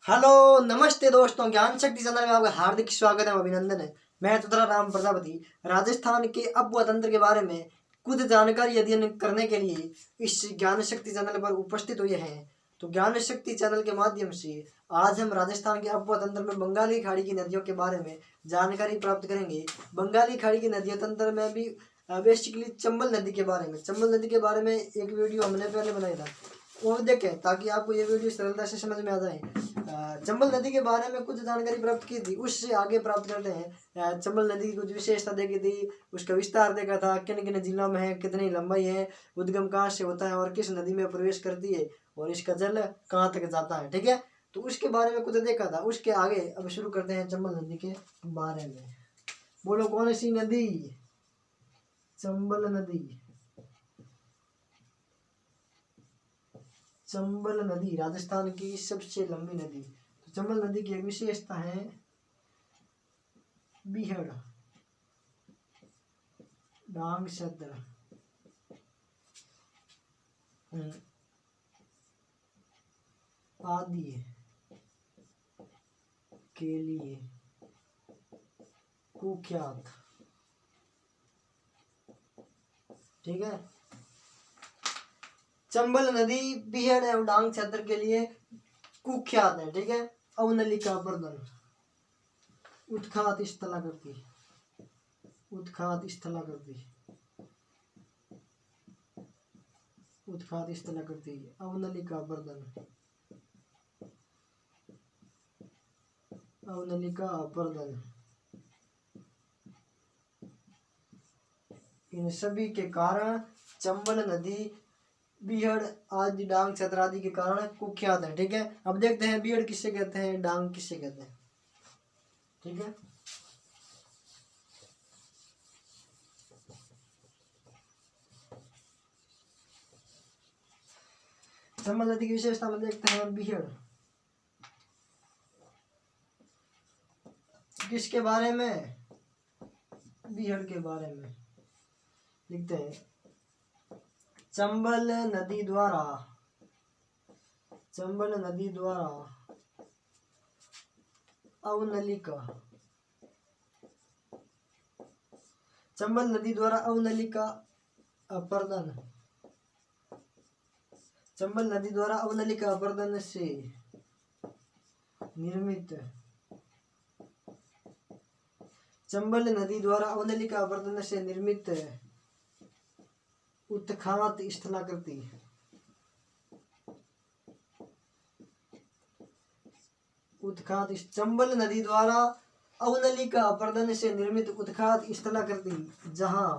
Hello नमस्ते दोस्तों, ज्ञान शक्ति चैनल में आपका हार्दिक स्वागत है, अभिनंदन है। मैं तुतरा राम प्रजापति राजस्थान के अपवा तंत्र के बारे में कुछ जानकारी अध्ययन करने के लिए इस ज्ञान शक्ति चैनल पर उपस्थित हुए हैं। तो ज्ञान शक्ति चैनल के माध्यम से आज हम राजस्थान के अपवा तंत्र में बंगाली खाड़ी की नदियों के बारे में जानकारी प्राप्त करेंगे। बंगाली खाड़ी की नदियों तंत्र में भी बेसिकली चंबल नदी के बारे में एक वीडियो हमने पहले बनाया था, वो देखें ताकि आपको ये वीडियो सरलता से समझ में आ जाए। चंबल नदी के बारे में कुछ जानकारी प्राप्त की थी, उससे आगे प्राप्त करते हैं। चंबल नदी की कुछ विशेषता देखी थी, उसका विस्तार देखा था, किन किन जिलों में है, कितनी लंबाई है, उद्गम कहाँ से होता है और किस नदी में प्रवेश करती है और इसका जल कहाँ तक जाता है। ठीक है, तो उसके बारे में कुछ देखा था। उसके आगे अब शुरू करते हैं चंबल नदी के बारे में। बोलो कौन सी नदी? चंबल नदी। चंबल नदी राजस्थान की सबसे लंबी नदी। तो चंबल नदी की एक विशेषता है बीहड़, डांग सत्र, आदि के लिए कुख्यात। ठीक है, चंबल नदी बीहड़ एवं डांग क्षेत्र के लिए कुख्यात है। ठीक है, अवनलिका वर्धन, उत्खात स्थलाकृति, उत्खात स्थलाकृति, उत्खात स्थलाकृति, अवनलिका वर्धन, अवनलिका वर्धन। इन सभी के कारण चंबल नदी बीहड़ आदि डांग क्षेत्र आदि के कारण कुख्यात है। ठीक है, अब देखते हैं बीहड़ किससे कहते हैं, डांग किससे कहते हैं। ठीक है, चंबल नदी की विशेषता में देखते हैं बीहड़ किसके बारे में, बीहड़ के बारे में लिखते हैं। चंबल नदी द्वारा, चंबल नदी द्वारा अवनलिका, चंबल नदी द्वारा अवनलिका अपर्दन, चंबल नदी द्वारा अवनलिका अपर्दन से निर्मित, चंबल नदी द्वारा अवनलिका अपर्दन से निर्मित उत्खात स्थलाकृति, उत्खात, चंबल नदी द्वारा अवनलिका अपर्दन से निर्मित उत्खात स्थलाकृति जहां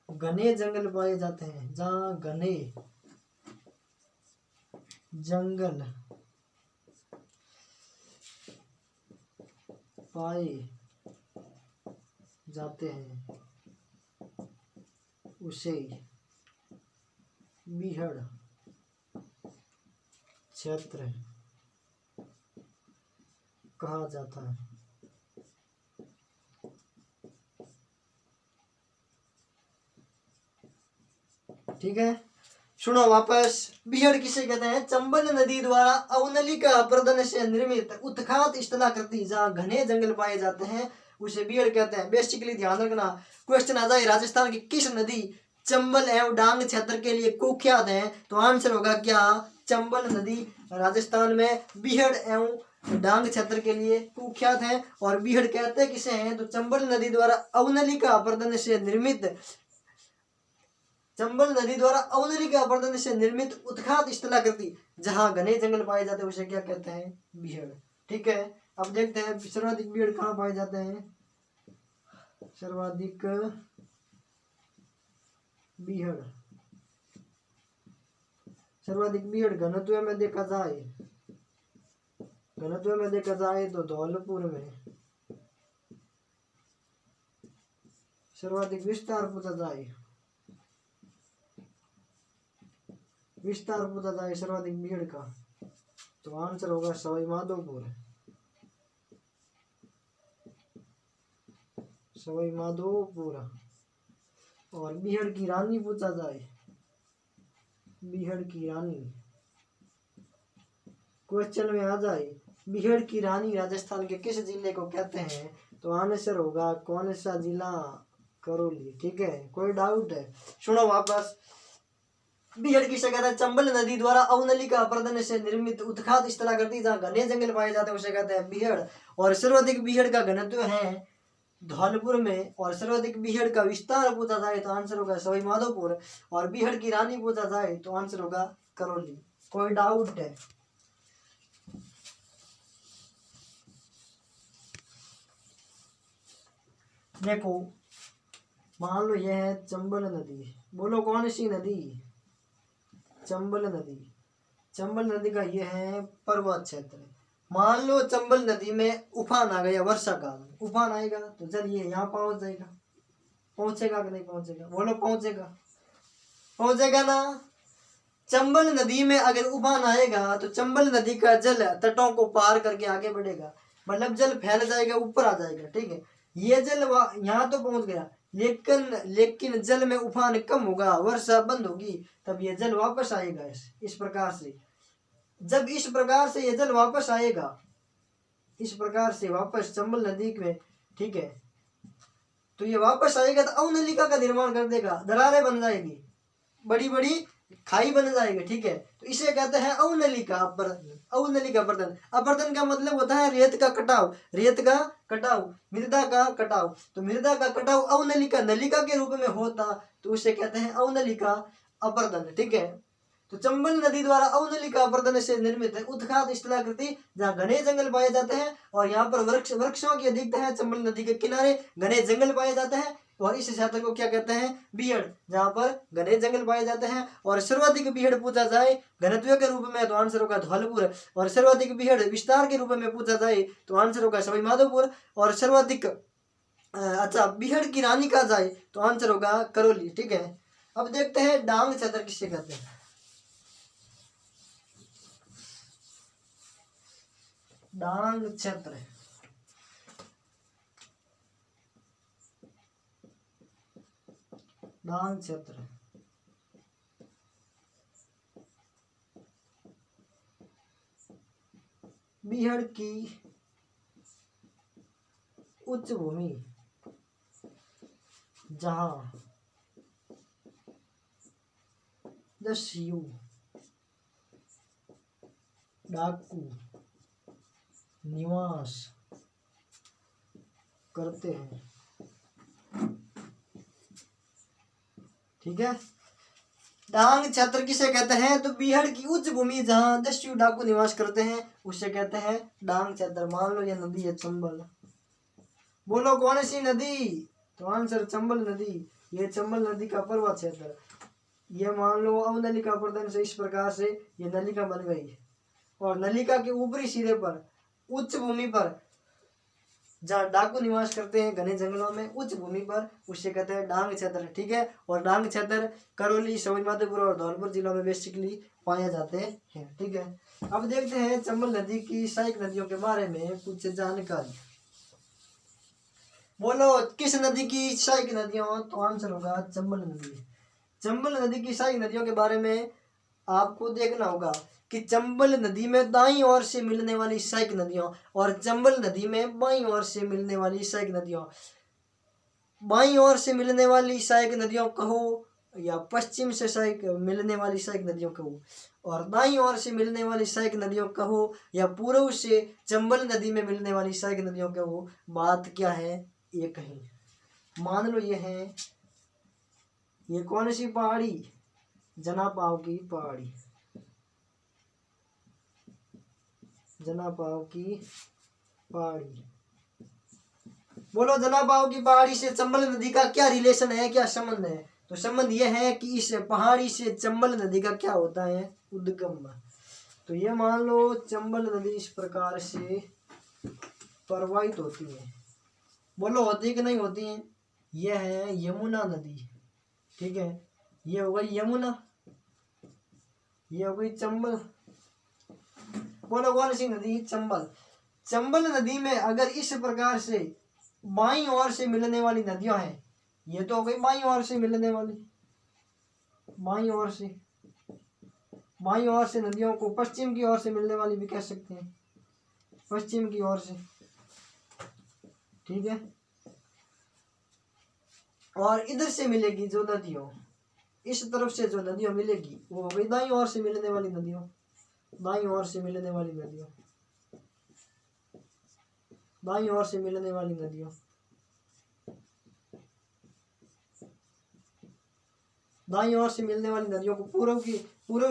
घने जंगल पाए जाते हैं, जहां घने जंगल पाए जाते हैं उसे बीहड़ क्षेत्र कहा जाता है। ठीक है, सुनो वापस। बीहड़ किसे कहते हैं? चंबल नदी द्वारा अवनलिका अपर्दन से निर्मित उत्खात स्थलाकृति जहाँ घने जंगल पाए जाते हैं उसे बीहड़ कहते हैं। बेसिकली ध्यान रखना, क्वेश्चन आ जाए राजस्थान की किस नदी चंबल एवं डांग क्षेत्र के लिए कुख्यात है, तो आंसर होगा क्या? चंबल नदी राजस्थान में बीहड़ एवं डांग क्षेत्र के लिए कुख्यात है। और बीहड़ कहते किसे हैं? तो चंबल नदी द्वारा अवनलिका अपर्दन से निर्मित, चंबल नदी द्वारा अवनलिका अपर्दन से निर्मित उत्खात स्थलाकृति जहां घने जंगल पाए जाते हैं उसे क्या कहते हैं? बीहड़। ठीक है, अब देखते हैं सर्वाधिक बीहड़ कहाँ पाए जाते हैं। सर्वाधिक बीहड़, सर्वाधिक बीहड़ घनत्व में देखा जाए, घनत्व में देखा जाए तो धौलपुर में। सर्वाधिक विस्तार पूछा जाए, विस्तार पूछा जाए सर्वाधिक बीहड़ का, तो आंसर होगा सवाई माधोपुर, सवाई माधोपुर। और बीहड़ की रानी पूछा जाए, बीहड़ की रानी क्वेश्चन में आ जाए बीहड़ की रानी राजस्थान के किस जिले को कहते हैं, तो आंसर होगा कौन सा जिला, करौली। ठीक है, कोई डाउट है? सुनो वापस। बीहड़ किसे कहते हैं? चंबल नदी द्वारा अवनली का अपर्दन से निर्मित उत्खात स्थलाकृति जहाँ घने जंगल पाए जाते हैं उसे कहते हैं बीहड़। और सर्वाधिक बीहड़ का घनत्व है धौलपुर में। और सर्वाधिक बीहड़ का विस्तार पूछा जाए तो आंसर होगा सवाई माधोपुर। और बीहड़ की रानी पूछा जाए तो आंसर होगा करौली। कोई डाउट है? देखो मान लो यह है चंबल नदी, बोलो कौन सी नदी? चंबल नदी। चंबल नदी का यह है पर्वत क्षेत्र। मान लो चंबल नदी में उफान आ गया, वर्षा काल में उफान आएगा तो जल ये यहाँ पहुंच जाएगा, पहुंचेगा कि नहीं पहुंचेगा? बोलो पहुंचेगा, पहुंचेगा ना। चंबल नदी में अगर उफान आएगा तो चंबल नदी का जल तटों को पार करके आगे बढ़ेगा, मतलब जल फैल जाएगा, ऊपर आ जाएगा। ठीक है, ये जल यहाँ तो पहुंच गया, लेकिन जल में उफान कम होगा, वर्षा बंद होगी, तब ये जल वापस आएगा। इस प्रकार से जब इस प्रकार से ये जल वापस आएगा, इस प्रकार से वापस चंबल नदी में, ठीक है, तो ये वापस आएगा तो अवनलिका का निर्माण कर देगा, दरारें बन जाएगी, बड़ी बड़ी खाई बन जाएगी। ठीक है, तो इसे कहते हैं अवनलिका अपर्दन। अवनलिका अपर्दन, अपर्दन का मतलब होता है रेत का कटाव, रेत का कटाव, मृदा का कटाव। तो मृदा का कटाव अवनलिका नलिका के रूप में होता तो उसे कहते हैं अवनलिका अपर्दन। ठीक है, तो चंबल नदी द्वारा अवनलिका अपर्दन से निर्मित है उत्खात स्थलाकृति जहाँ घने जंगल पाए जाते हैं और यहाँ पर वृक्षों की अधिकता है। चंबल नदी के किनारे घने जंगल पाए जाते हैं और इस क्षेत्र को क्या कहते हैं? बीहड़, जहाँ पर घने जंगल पाए जाते हैं। और सर्वाधिक बीहड़ पूछा जाए घनत्व के रूप में तो आंसर होगा धौलपुर। और सर्वाधिक बीहड़ विस्तार के रूप में पूछा जाए तो आंसर होगा सवाई माधोपुर। और सर्वाधिक बीहड़ की रानी कहा जाए तो आंसर होगा करौली। ठीक है, अब देखते हैं डांग क्षेत्र किससे कहते हैं। डांग क्षेत्र, डांग क्षेत्र बीहड़ की उच्च भूमि जहां दस्यु डाकू निवास करते हैं। ठीक है, डांग क्षेत्र किसे कहते हैं? तो बीहड़ की उच्च भूमि जहां दस्यु डाकू निवास करते हैं उसे कहते हैं डांग क्षेत्र। मान लो ये नदी है चंबल, बोलो कौन सी नदी? तो आंसर चंबल नदी। ये चंबल नदी का पर्वत क्षेत्र, ये मान लो अवनलिका अपर्दन से इस प्रकार से ये नलिका बन गई। और नलिका के ऊपरी सिरे पर उच्च भूमि पर जहाँ डाकू निवास करते हैं घने जंगलों में, उच्च भूमि पर, उसे कहते हैं डांग क्षेत्र। ठीक है, और डांग क्षेत्र करौली, सवाई माधोपुर और धौलपुर जिलों में बेसिकली पाए जाते हैं। ठीक है, अब देखते हैं चंबल नदी की सहायक नदियों के बारे में कुछ जानकारी। बोलो किस नदी की सहायक नदियों? तो आंसर होगा चंबल नदी। चंबल नदी की सहायक नदियों के बारे में आपको देखना होगा कि चंबल नदी में दाईं ओर से मिलने वाली सहायक नदियों और चंबल नदी में बाईं ओर से मिलने वाली सहायक नदियों, बाईं ओर से मिलने वाली सहायक नदियों कहो या पश्चिम से सहायक मिलने वाली सहायक नदियों कहो, और दाईं ओर से मिलने वाली सहायक नदियों कहो या पूर्व से चंबल नदी में मिलने वाली सहायक नदियों कहो, बात क्या है? एक ही। मान लो ये है, ये कौन सी पहाड़ी? जनापाव की पहाड़ी, जनापाव की पहाड़ी। बोलो जनापाव की पहाड़ी से चंबल नदी का क्या रिलेशन है, क्या संबंध है? तो संबंध यह है कि इस पहाड़ी से चंबल नदी का क्या होता है? उद्गम। तो ये मान लो चंबल नदी इस प्रकार से प्रवाहित होती है, बोलो होती कि नहीं होती है? यह है यमुना नदी। ठीक है, ये हो गई यमुना, ये हो गई चंबल। बोलो कौन सी नदी? चंबल। चंबल नदी में अगर इस प्रकार से बाईं ओर से मिलने वाली नदियां हैं, ये तो हो गई बाईं ओर से मिलने वाली, बाईं ओर से, बाईं ओर से नदियों को पश्चिम की ओर से मिलने वाली भी कह सकते हैं, पश्चिम की ओर से, ठीक है। और इधर से मिलेगी जो नदियों, इस तरफ से जो नदियों मिलेगी वो हो गई दाईं ओर से मिलने वाली नदियों, दाईं ओर से मिलने वाली नदियों, दाईं ओर से मिलने वाली नदियों, दाईं ओर से मिलने वाली नदियों को पूर्व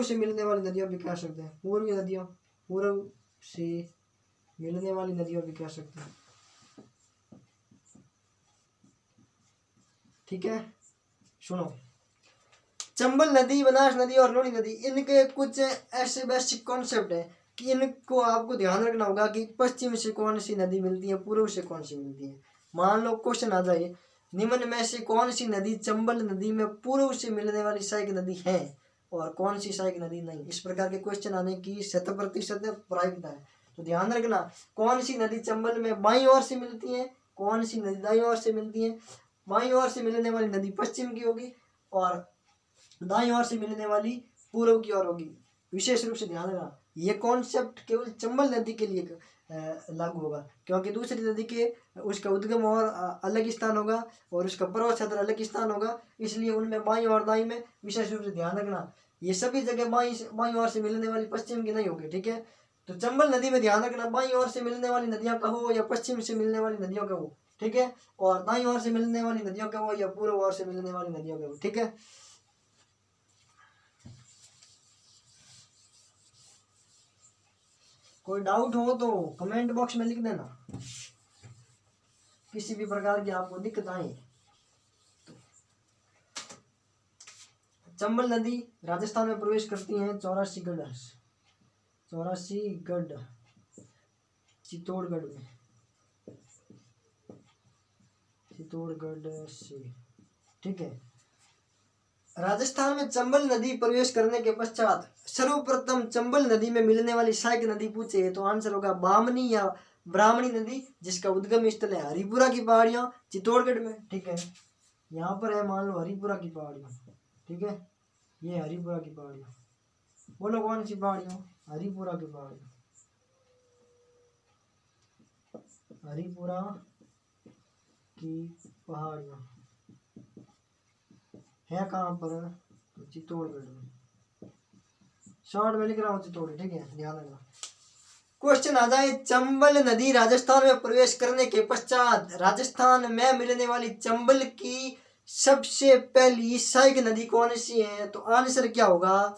से मिलने वाली नदियों भी कह सकते हैं, पूर्वी नदियों, पूर्व से मिलने वाली नदियों भी कह सकते हैं, ठीक है। सुनो, चंबल नदी, बनास नदी और लूनी नदी, इनके कुछ ऐसे बेसिक कॉन्सेप्ट है कि इनको आपको ध्यान रखना होगा कि पश्चिम से कौन सी नदी मिलती है, पूर्व से कौन सी मिलती है। मान लो क्वेश्चन आ जाए, निम्न में से कौन सी नदी चंबल नदी में पूर्व से मिलने वाली सहायक नदी है और कौन सी सहायक नदी नहीं। इस प्रकार के क्वेश्चन आने की 100% प्रायिकता है। तो ध्यान रखना, कौन सी नदी चंबल में बाईं ओर से मिलती है, कौन सी नदी दाईं ओर से मिलती है। बाईं ओर से मिलने वाली नदी पश्चिम की होगी और दाईं ओर से मिलने वाली पूर्व की ओर होगी। विशेष रूप से ध्यान रखना, ये कॉन्सेप्ट केवल चंबल नदी के लिए लागू होगा, क्योंकि दूसरी नदी के उसका उद्गम और अलग स्थान होगा और उसका प्रवाह क्षेत्र अलग स्थान होगा, इसलिए उनमें बाईं और दाईं में विशेष रूप से ध्यान रखना। ये सभी जगह बाईं ओर से मिलने वाली पश्चिम की नहीं होगी, ठीक है। तो चंबल नदी में ध्यान रखना, बाईं ओर से मिलने वाली नदियां कहो या पश्चिम से मिलने वाली नदियों कहो, ठीक है। और दाईं ओर से मिलने वाली नदियों कहो या पूर्व ओर से मिलने वाली नदियों कहो, ठीक है। कोई डाउट हो तो कमेंट बॉक्स में लिख देना, किसी भी प्रकार की आपको दिक्कत आए। चंबल नदी राजस्थान में प्रवेश करती है 84 गढ़ चित्तौड़गढ़ में, चित्तौड़गढ़ से, ठीक है। राजस्थान में चंबल नदी प्रवेश करने के पश्चात सर्वप्रथम चंबल नदी में मिलने वाली सहायक नदी पूछे तो आंसर होगा बामनी या ब्राह्मणी नदी, जिसका उद्गम स्थल है हरिपुरा की पहाड़ियां चित्तौड़गढ़ में, ठीक है। यहाँ पर है, मान लो हरिपुरा की पहाड़ियां, ठीक है। ये हरिपुरा की पहाड़ियां, बोलो कौन सी पहाड़ियां, हरिपुरा की पहाड़ियां, हरिपुरा की पहाड़ियां है कहाँ पर, तो चित्तौड़गढ़ में, शॉर्ट में लिख रहा हूँ चित्तौड़, ठीक है, ध्यान रखना। क्वेश्चन आ जाए, चंबल नदी राजस्थान में प्रवेश करने के पश्चात राजस्थान में मिलने वाली चंबल की सबसे पहली सहायक नदी कौन सी है, तो आंसर क्या होगा,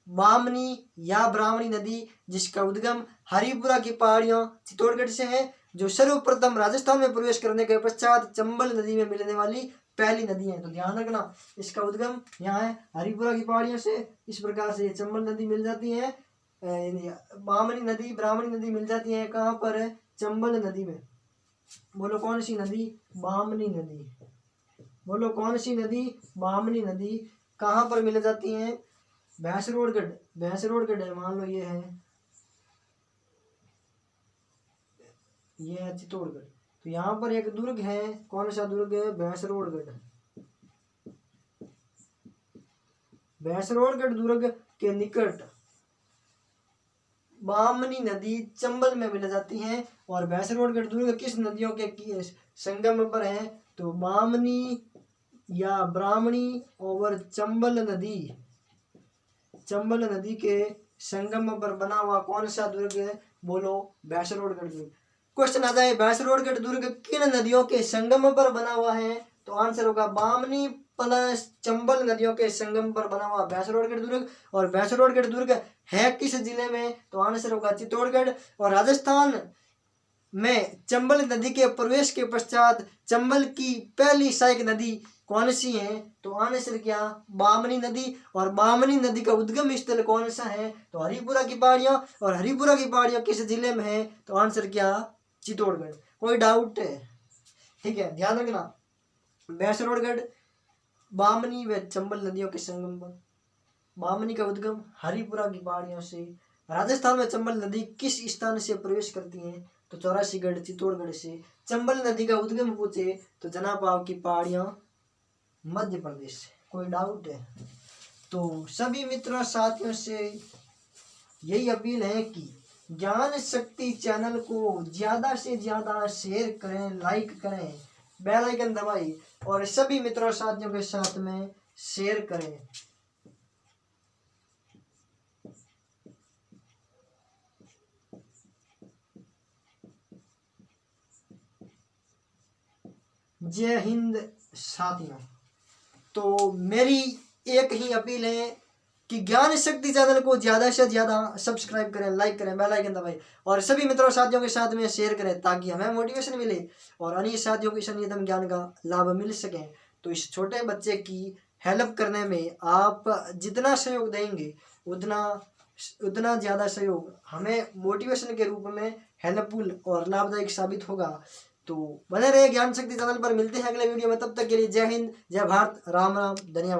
बामनी या ब्राह्मणी नदी, जिसका उद्गम हरिपुरा की पहाड़ियों चित्तौड़गढ़ से है, जो सर्वप्रथम राजस्थान में प्रवेश करने के पश्चात चंबल नदी में मिलने वाली पहली नदी है। तो ध्यान रखना, इसका उद्गम यहाँ है हरिपुरा की पहाड़ियों से, इस प्रकार से चंबल नदी मिल जाती है, बामनी नदी ब्राह्मणी नदी मिल जाती है कहाँ पर, चंबल नदी में। बोलो कौन सी नदी, बामनी नदी, बोलो कौन सी नदी, बामनी नदी। कहाँ पर मिल जाती है, भैंसरोडगढ़ है, मान लो ये है चित्तौड़गढ़। तो यहाँ पर एक दुर्ग है, कौन सा दुर्ग है, भैंसरोडगढ़। भैंसरोडगढ़ दुर्ग के निकट बामनी नदी चंबल में मिल जाती है। और भैंसरोडगढ़ दुर्ग किस नदियों के संगम पर है, तो बामनी या ब्राह्मणी और चंबल नदी के संगम पर बना हुआ कौन सा दुर्ग है, बोलो भैंसरोडगढ़ दुर्ग। क्वेश्चन आ जाए, भैंसरोडगढ़ दुर्ग किन नदियों के संगम पर बना हुआ है, तो आंसर होगा बामनी प्लस चंबल नदियों के संगम पर बना हुआ भैंसरोडगढ़ दुर्ग। और भैंसरोडगढ़ दुर्ग है किस जिले में, तो आंसर होगा चित्तौड़गढ़। और राजस्थान में चंबल नदी के प्रवेश के पश्चात चंबल की पहली सहायक नदी कौन सी है, तो आंसर क्या, बामनी नदी। और बामनी नदी का उद्गम स्थल कौन सा है, तो हरिपुरा की पहाड़ियां। और हरिपुरा की पहाड़ियां किस जिले में है, तो आंसर क्या, चित्तौड़गढ़। कोई डाउट है, ठीक है, ध्यान रखना, भैंसरोडगढ़ बामनी व चंबल नदियों के संगम पर, बामनी का उद्गम हरिपुरा की पहाड़ियों से। राजस्थान में चंबल नदी किस स्थान से प्रवेश करती है, तो 84 चित्तौड़गढ़ से। चंबल नदी का उद्गम पूछे तो जनापाव की पहाड़ियां मध्य प्रदेश से। कोई डाउट है तो सभी मित्रों साथियों से यही अपील है कि ज्ञान शक्ति चैनल को ज़्यादा से ज़्यादा शेयर करें, लाइक करें, बेल आइकन दबाएं और सभी मित्रों साथियों के साथ में शेयर करें। जय हिंद साथियों। तो मेरी एक ही अपील है कि ज्ञान शक्ति चैनल को ज़्यादा से ज़्यादा सब्सक्राइब करें, लाइक करें, बेल आइकन दबाएं और सभी मित्रों साथियों के साथ में शेयर करें ताकि हमें मोटिवेशन मिले और अन्य साथियों को इस नियतम ज्ञान का लाभ मिल सके। तो इस छोटे बच्चे की हेल्प करने में आप जितना सहयोग देंगे उतना ज़्यादा सहयोग हमें मोटिवेशन के रूप में हेल्पफुल और लाभदायक साबित होगा। तो बने रहे ज्ञान शक्ति चैनल पर। मिलते हैं अगले वीडियो में, तब तक के लिए जय हिंद, जय भारत, राम राम, धन्यवाद।